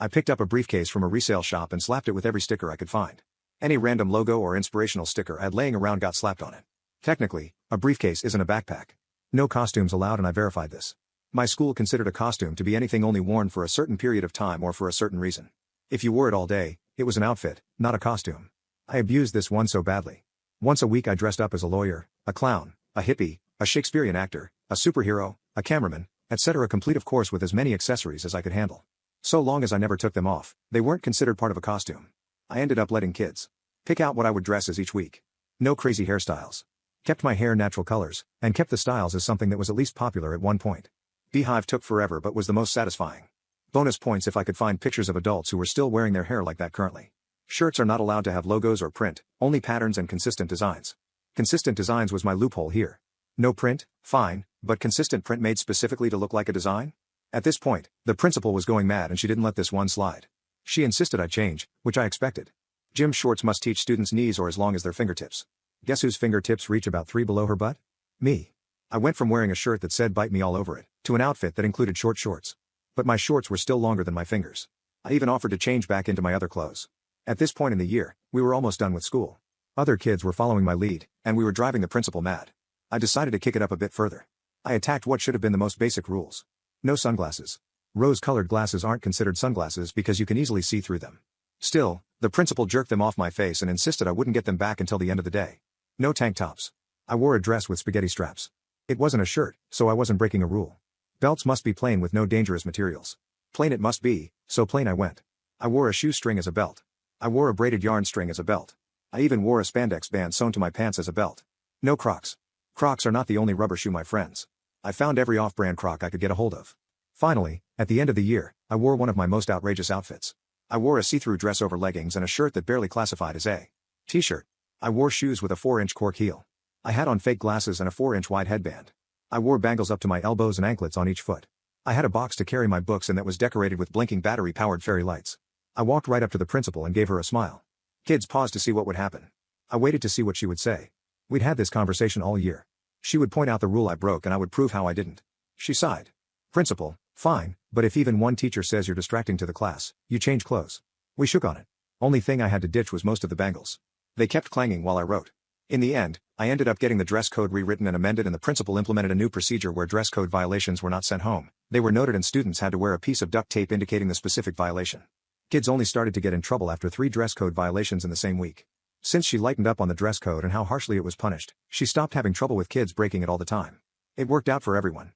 I picked up a briefcase from a resale shop and slapped it with every sticker I could find. Any random logo or inspirational sticker I had laying around got slapped on it. Technically, a briefcase isn't a backpack. No costumes allowed, and I verified this. My school considered a costume to be anything only worn for a certain period of time or for a certain reason. If you wore it all day, it was an outfit, not a costume. I abused this one so badly. Once a week I dressed up as a lawyer, a clown, a hippie, a Shakespearean actor, a superhero, a cameraman, etc., complete of course with as many accessories as I could handle. So long as I never took them off, they weren't considered part of a costume. I ended up letting kids pick out what I would dress as each week. No crazy hairstyles. Kept my hair natural colors, and kept the styles as something that was at least popular at one point. Beehive took forever but was the most satisfying. Bonus points if I could find pictures of adults who were still wearing their hair like that currently. Shirts are not allowed to have logos or print, only patterns and consistent designs. Consistent designs was my loophole here. No print, fine, but consistent print made specifically to look like a design? At this point, the principal was going mad and she didn't let this one slide. She insisted I change, which I expected. Gym shorts must teach students knees or as long as their fingertips. Guess whose fingertips reach about 3 below her butt? Me. I went from wearing a shirt that said "bite me" all over it, to an outfit that included short shorts. But my shorts were still longer than my fingers. I even offered to change back into my other clothes. At this point in the year, we were almost done with school. Other kids were following my lead, and we were driving the principal mad. I decided to kick it up a bit further. I attacked what should have been the most basic rules. No sunglasses. Rose-colored glasses aren't considered sunglasses because you can easily see through them. Still, the principal jerked them off my face and insisted I wouldn't get them back until the end of the day. No tank tops. I wore a dress with spaghetti straps. It wasn't a shirt, so I wasn't breaking a rule. Belts must be plain with no dangerous materials. Plain it must be, so plain I went. I wore a shoestring as a belt. I wore a braided yarn string as a belt. I even wore a spandex band sewn to my pants as a belt. No Crocs. Crocs are not the only rubber shoe, my friends. I found every off-brand Croc I could get a hold of. Finally, at the end of the year, I wore one of my most outrageous outfits. I wore a see-through dress over leggings and a shirt that barely classified as a t-shirt. I wore shoes with a 4-inch cork heel. I had on fake glasses and a 4-inch wide headband. I wore bangles up to my elbows and anklets on each foot. I had a box to carry my books and that was decorated with blinking battery-powered fairy lights. I walked right up to the principal and gave her a smile. Kids paused to see what would happen. I waited to see what she would say. We'd had this conversation all year. She would point out the rule I broke and I would prove how I didn't. She sighed. Principal, fine, but if even one teacher says you're distracting to the class, you change clothes. We shook on it. Only thing I had to ditch was most of the bangles. They kept clanging while I wrote. In the end, I ended up getting the dress code rewritten and amended, and the principal implemented a new procedure where dress code violations were not sent home. They were noted and students had to wear a piece of duct tape indicating the specific violation. Kids only started to get in trouble after 3 dress code violations in the same week. Since she lightened up on the dress code and how harshly it was punished, she stopped having trouble with kids breaking it all the time. It worked out for everyone.